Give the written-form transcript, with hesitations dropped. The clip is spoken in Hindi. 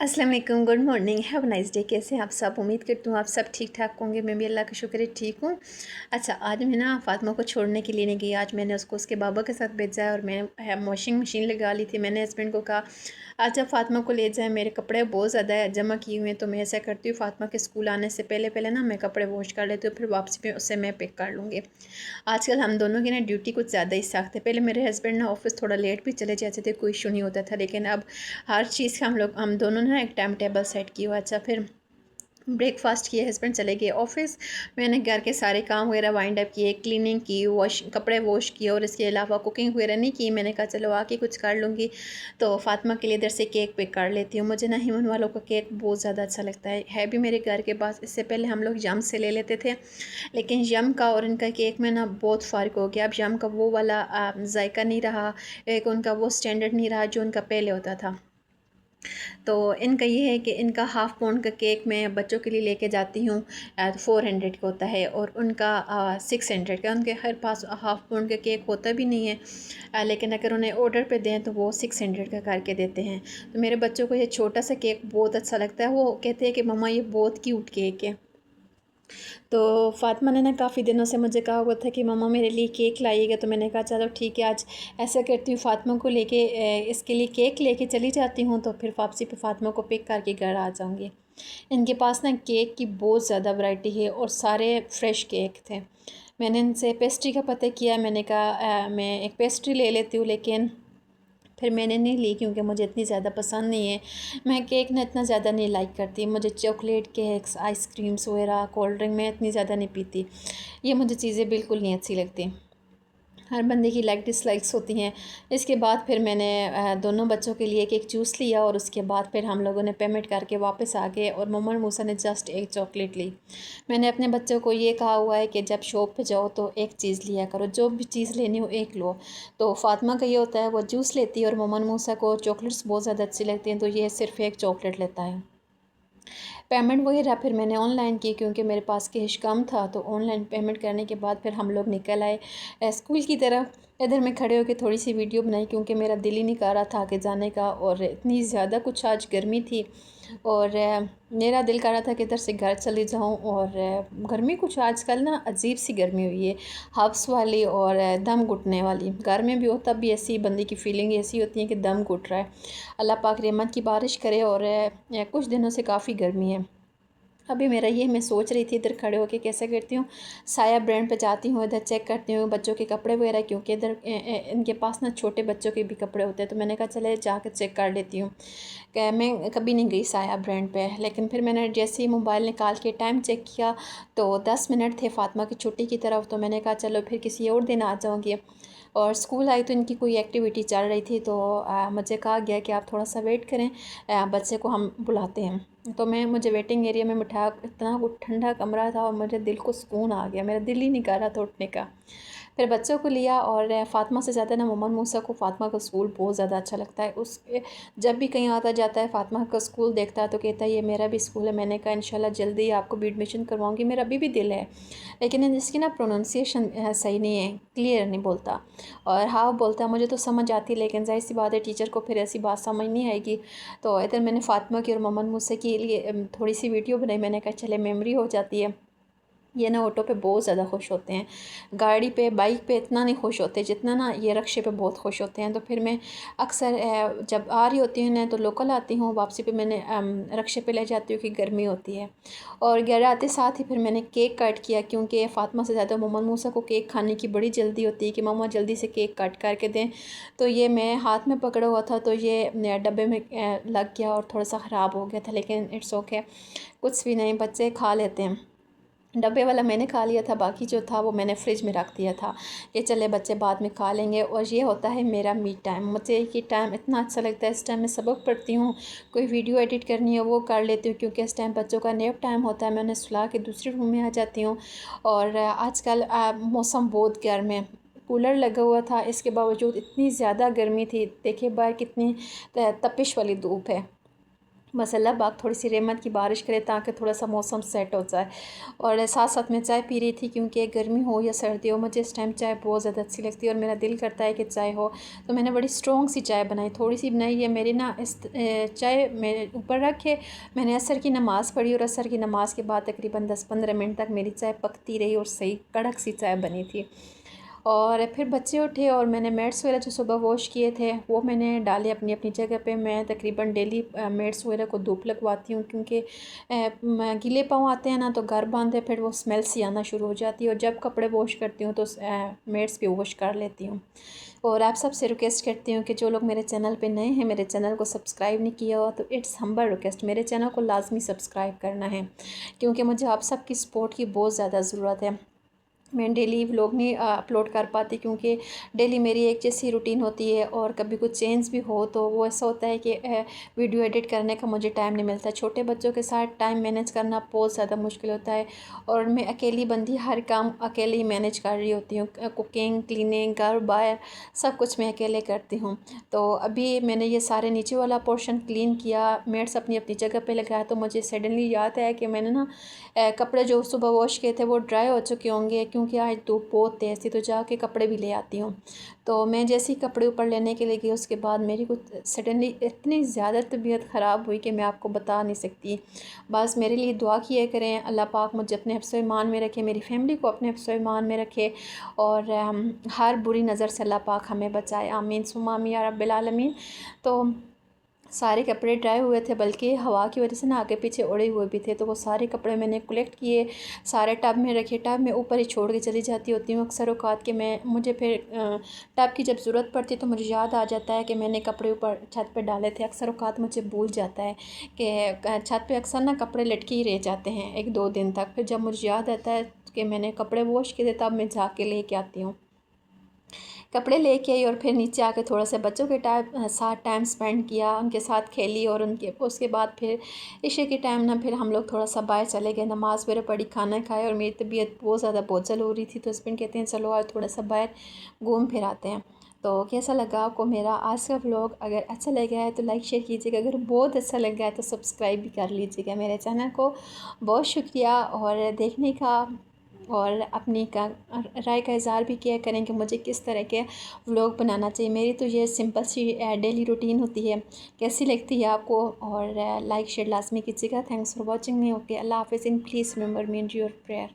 अस्सलाम वालेकुम, good morning, have nice day. कैसे हैं आप सब? उम्मीद करती हूँ आप सब ठीक ठाक होंगे। मैं भी अल्लाह का शुक्र है ठीक हूँ। अच्छा, आज मैं ना फ़ातिमा को छोड़ने के लिए नहीं गई। आज मैंने उसको उसके बाबा के साथ भेजा है और मैं वॉशिंग मशीन लगा ली थी। मैंने हस्बैंड को कहा आज जब फ़ातिमा को ले जाए, मेरे कपड़े बहुत ज़्यादा जमा किए हुए हैं, तो मैं ऐसा करती हूँ फ़ातिमा के स्कूल आने से पहले पहले ना मैं कपड़े वॉश कर लेती हूँ, फिर वापसी में उससे मैं पिक कर लूँगी। आजकल हम दोनों की ना ड्यूटी कुछ ज़्यादा ही सख्त है। पहले मेरे हस्बैंड ना ऑफिस थोड़ा लेट भी चले जाते थे, कोई इशू नहीं होता था, लेकिन अब हर चीज़ का हम दोनों ने ना एक टाइम टेबल सेट किया हुआ। अच्छा, फिर ब्रेकफास्ट किए, हस्बैंड चले गए ऑफिस। मैंने घर के सारे काम वगैरह वाइंड अप किए, क्लीनिंग की, वॉश कपड़े वॉश किए और इसके अलावा कुकिंग वगैरह नहीं की। मैंने कहा चलो आके कुछ कर लूँगी, तो फ़ातिमा के लिए इधर से केक पिक कर लेती हूँ। मुझे ना हिमन वालों का केक बहुत ज़्यादा अच्छा लगता है भी मेरे घर के पास। इससे पहले हम लोग यम से ले लेते थे, लेकिन यम का और इनका केक में ना बहुत फ़र्क हो गया। अब यम का वो वाला जायका नहीं रहा, एक उनका वो स्टैंडर्ड नहीं रहा जो उनका पहले होता था। तो इनका ये है कि इनका हाफ़ पाउंड का केक मैं बच्चों के लिए लेके जाती हूँ, 400 का होता है, और उनका 600 का। उनके हर पास हाफ़ पाउंड का केक होता भी नहीं है, लेकिन अगर उन्हें ऑर्डर पे दें तो वो 600 का करके देते हैं। तो मेरे बच्चों को ये छोटा सा केक बहुत अच्छा लगता है। वो कहते हैं कि मम्मा ये बहुत क्यूट केक है। तो फ़ातिमा ने ना काफ़ी दिनों से मुझे कहा हुआ था कि मम्मा मेरे लिए केक लाइएगा, तो मैंने कहा चलो ठीक है, आज ऐसा करती हूँ फ़ातिमा को लेके इसके लिए केक लेके चली जाती हूँ, तो फिर वापसी पे फ़ातिमा को पिक करके घर आ जाऊँगी। इनके पास ना केक की बहुत ज़्यादा वैरायटी है और सारे फ्रेश केक थे। मैंने इनसे पेस्ट्री का पता किया, मैंने कहा मैं एक पेस्ट्री ले लेती हूँ, लेकिन फिर मैंने नहीं ली क्योंकि मुझे इतनी ज़्यादा पसंद नहीं है। मैं केक ना इतना ज़्यादा नहीं लाइक करती। मुझे चॉकलेट केक्स, आइसक्रीम्स वगैरह, कोल्ड ड्रिंक मैं इतनी ज़्यादा नहीं पीती। ये मुझे चीज़ें बिल्कुल नहीं अच्छी लगती। हर बंदे की लाइक डिसलाइक्स होती हैं। इसके बाद फिर मैंने दोनों बच्चों के लिए एक जूस लिया और उसके बाद फिर हम लोगों ने पेमेंट करके वापस आ गए और मोमन मूसा ने जस्ट एक चॉकलेट ली। मैंने अपने बच्चों को ये कहा हुआ है कि जब शॉप पे जाओ तो एक चीज़ लिया करो, जो भी चीज़ लेनी हो एक लो। तो फ़ातिमा का ये होता है, वो जूस लेती है और मोमन मूसा को चॉकलेट्स बहुत ज़्यादा अच्छी लगती हैं, तो ये सिर्फ़ एक चॉकलेट लेता है। पेमेंट वगैरह फिर मैंने ऑनलाइन की क्योंकि मेरे पास कैश कम था, तो ऑनलाइन पेमेंट करने के बाद फिर हम लोग निकल आए स्कूल की तरफ। इधर मैं खड़े होकर थोड़ी सी वीडियो बनाई क्योंकि मेरा दिल ही नहीं कर रहा था आगे जाने का, और इतनी ज़्यादा कुछ आज गर्मी थी, और मेरा दिल कर रहा था कि इधर से घर चली जाऊं। और गर्मी कुछ आजकल ना अजीब सी गर्मी हुई है, हब्स वाली और दम घुटने वाली। घर में भी हो तब भी ऐसी बंदी की फीलिंग ऐसी होती है कि दम घुट रहा है। अल्लाह पाक रहमत की बारिश करे, और कुछ दिनों से काफ़ी गर्मी है। अभी मेरा ये मैं सोच रही थी इधर खड़े होके कैसे करती हूँ, साया ब्रांड पे जाती हूँ, इधर चेक करती हूँ बच्चों के कपड़े वगैरह, क्योंकि इधर इनके पास ना छोटे बच्चों के भी कपड़े होते हैं। तो मैंने कहा चले जाकर चेक कर लेती हूँ। मैं कभी नहीं गई साया ब्रांड पे, लेकिन फिर मैंने जैसे ही मोबाइल निकाल के टाइम चेक किया तो 10 मिनट थे फ़ातिमा की छुट्टी की तरफ। तो मैंने कहा चलो फिर किसी और दिन आ जाऊँगी। और स्कूल आई तो इनकी कोई एक्टिविटी चल रही थी, तो मुझे कहा गया कि आप थोड़ा सा वेट करें, बच्चे को हम बुलाते हैं। तो मुझे वेटिंग एरिया में बिठा, इतना वो ठंडा कमरा था और मुझे दिल को सुकून आ गया, मेरा दिल ही नहीं कर रहा था उठने का। फिर बच्चों को लिया, और फ़ातिमा से ज़्यादा ना मोमन मूसा को फ़ातिमा का स्कूल बहुत ज़्यादा अच्छा लगता है। उसके जब भी कहीं आता जाता है फ़ातिमा का स्कूल देखता है तो कहता है ये मेरा भी स्कूल है। मैंने कहा इंशाल्लाह जल्दी आपको भी एडमिशन करवाऊँगी, मेरा अभी भी दिल है, लेकिन इसकी ना प्रोनाउंसिएशन सही नहीं है, क्लियर नहीं बोलता। और हाँ बोलता है मुझे तो समझ आती है, लेकिन ज़ाहिर सी बात है टीचर को फिर ऐसी बात समझ नहीं आएगी। तो इधर मैंने फ़ातिमा की और मोमन मूसा के लिए थोड़ी सी वीडियो बनाई। मैंने कहा चले मेमोरी हो जाती है। ये ना ऑटो पे बहुत ज़्यादा खुश होते हैं, गाड़ी पे बाइक पे इतना नहीं खुश होते जितना ना ये रक्शे पे बहुत खुश होते हैं। तो फिर मैं अक्सर जब आ रही होती हूँ ना तो लोकल आती हूँ, वापसी पे मैंने रक्शे पे ले जाती हूँ कि गर्मी होती है। और घर आते साथ ही फिर मैंने केक कट किया, क्योंकि फ़ातिमा से ज़्यादा मोमन मूसा को केक खाने की बड़ी जल्दी होती है कि मम्मा जल्दी से केक कट करके दें। तो ये मैं हाथ में पकड़ा हुआ था, तो ये डब्बे में लग गया और थोड़ा सा ख़राब हो गया था, लेकिन इट्स ओके, कुछ भी नहीं, बच्चे खा लेते हैं। डब्बे वाला मैंने खा लिया था, बाकी जो था वो मैंने फ्रिज में रख दिया था कि चले बच्चे बाद में खा लेंगे। और ये होता है मेरा मी टाइम। मुझे ये टाइम इतना अच्छा लगता है। इस टाइम मैं सबक पढ़ती हूँ, कोई वीडियो एडिट करनी है वो कर लेती हूँ, क्योंकि इस टाइम बच्चों का नैप टाइम होता है। मैं उन्हें सुला के दूसरे रूम में आ जाती हूँ। और आजकल मौसम बहुत गर्म है, कूलर लगा हुआ था, इसके बावजूद इतनी ज़्यादा गर्मी थी। देखिए बाहर कितनी तपिश वाली धूप है। बस अल्लाह पाक थोड़ी सी रहमत की बारिश करे ताकि थोड़ा सा मौसम सेट हो जाए। और साथ साथ मैं चाय पी रही थी, क्योंकि गर्मी हो या सर्दी हो मुझे इस टाइम चाय बहुत ज़्यादा अच्छी लगती है और मेरा दिल करता है कि चाय हो। तो मैंने बड़ी स्ट्रॉन्ग सी चाय बनाई, थोड़ी सी बनाई है मेरी ना। इस चाय मेरे ऊपर रख के मैंने असर की नमाज़ पढ़ी और असर की नमाज़ के बाद तकरीबन 10-15 मिनट तक मेरी चाय पकती रही और सही कड़क सी चाय बनी थी। और फिर बच्चे उठे और मैंने मैट्स वगैरह जो सुबह वॉश किए थे वो मैंने डाले अपनी अपनी जगह पे। मैं तकरीबन डेली मैट्स वगैरह को धूप लगवाती हूँ, क्योंकि गीले पाँव आते हैं ना तो घर बांधे फिर वो स्मेल सी आना शुरू हो जाती है। और जब कपड़े वॉश करती हूँ तो मैट्स भी वॉश कर लेती हूँ। और आप सबसे रिक्वेस्ट करती हूँ कि जो लोग मेरे चैनल पे नए हैं, मेरे चैनल को सब्सक्राइब नहीं किया हो तो इट्स हम्बल रिक्वेस्ट, मेरे चैनल को लाजमी सब्सक्राइब करना है, क्योंकि मुझे आप सबकी सपोर्ट की बहुत ज़्यादा ज़रूरत है। मैं डेली व्लॉग नहीं अपलोड कर पाती, क्योंकि डेली मेरी एक जैसी रूटीन होती है और कभी कुछ चेंज भी हो तो वो ऐसा होता है कि वीडियो एडिट करने का मुझे टाइम नहीं मिलता। छोटे बच्चों के साथ टाइम मैनेज करना बहुत ज़्यादा मुश्किल होता है और मैं अकेली बंदी हर काम अकेले ही मैनेज कर रही होती हूँ। कुकिंग, क्लीनिंग, घर बाहर सब कुछ मैं अकेले करती हूँ। तो अभी मैंने ये सारे नीचे वाला पोर्शन क्लीन किया, मेट्स अपनी अपनी जगह पे लगाया, तो मुझे सडनली याद आया कि मैंने ना कपड़े जो सुबह वॉश किए थे वो ड्राई हो चुके होंगे, क्योंकि आज धूप बहुत तेज़ थी। तो जाके कपड़े भी ले आती हूँ। तो मैं जैसे ही कपड़े ऊपर लेने के लिए गई उसके बाद मेरी कुछ सडनली इतनी ज़्यादा तबीयत ख़राब हुई कि मैं आपको बता नहीं सकती। बस मेरे लिए दुआ किया करें, अल्लाह पाक मुझे अपने हिफ्ज़ ईमान में रखे, मेरी फैमिली को अपने हिफ्ज़ ईमान में रखे और हर बुरी नज़र से अल्लाह पाक हमें बचाए। आमीन सुम्मा आमीन या रब्बिल आलमीन। तो सारे कपड़े ड्राई हुए थे, बल्कि हवा की वजह से ना आगे पीछे उड़े हुए भी थे। तो वो सारे कपड़े मैंने कलेक्ट किए, सारे टब में रखे। टब में ऊपर ही छोड़ के चली जाती होती हूँ अक्सर औकात के मैं, मुझे फिर टब की जब ज़रूरत पड़ती है तो मुझे याद आ जाता है कि मैंने कपड़े ऊपर छत पे डाले थे। अक्सर औकात मुझे भूल जाता है कि छत पे अक्सर ना कपड़े लटके ही रह जाते हैं 1-2 दिन तक। फिर जब मुझे याद आता है कि मैंने कपड़े वॉश किए थे तब मैं जाके लेके आती हूँ। कपड़े लेके आई और फिर नीचे आके थोड़ा सा बच्चों के साथ टाइम स्पेंड किया, उनके साथ खेली और उनके उसके बाद फिर इशा के टाइम ना फिर हम लोग थोड़ा सा बाहर चले गए, नमाज़ वगैरह पढ़ी, खाना खाया। और मेरी तबीयत बहुत ज़्यादा बोझल हो रही थी तो हस्बैंड कहते हैं चलो आज थोड़ा सा बाहर घूम फिर आते हैं। तो कैसा लगा आपको मेरा आज का व्लॉग? अगर अच्छा लगा है तो लाइक शेयर कीजिएगा, अगर बहुत अच्छा लगा है तो सब्सक्राइब भी कर लीजिएगा मेरे चैनल को। बहुत शुक्रिया और देखने का, और अपनी का राय का इज़हार भी किया करें कि मुझे किस तरह के व्लॉग बनाना चाहिए। मेरी तो ये सिंपल सी डेली रूटीन होती है, कैसी लगती है आपको? और लाइक शेयर लाजमी कीजिएगा। Thanks for watching me. Okay, अल्लाह हाफिज़। इन please remember me in your prayer.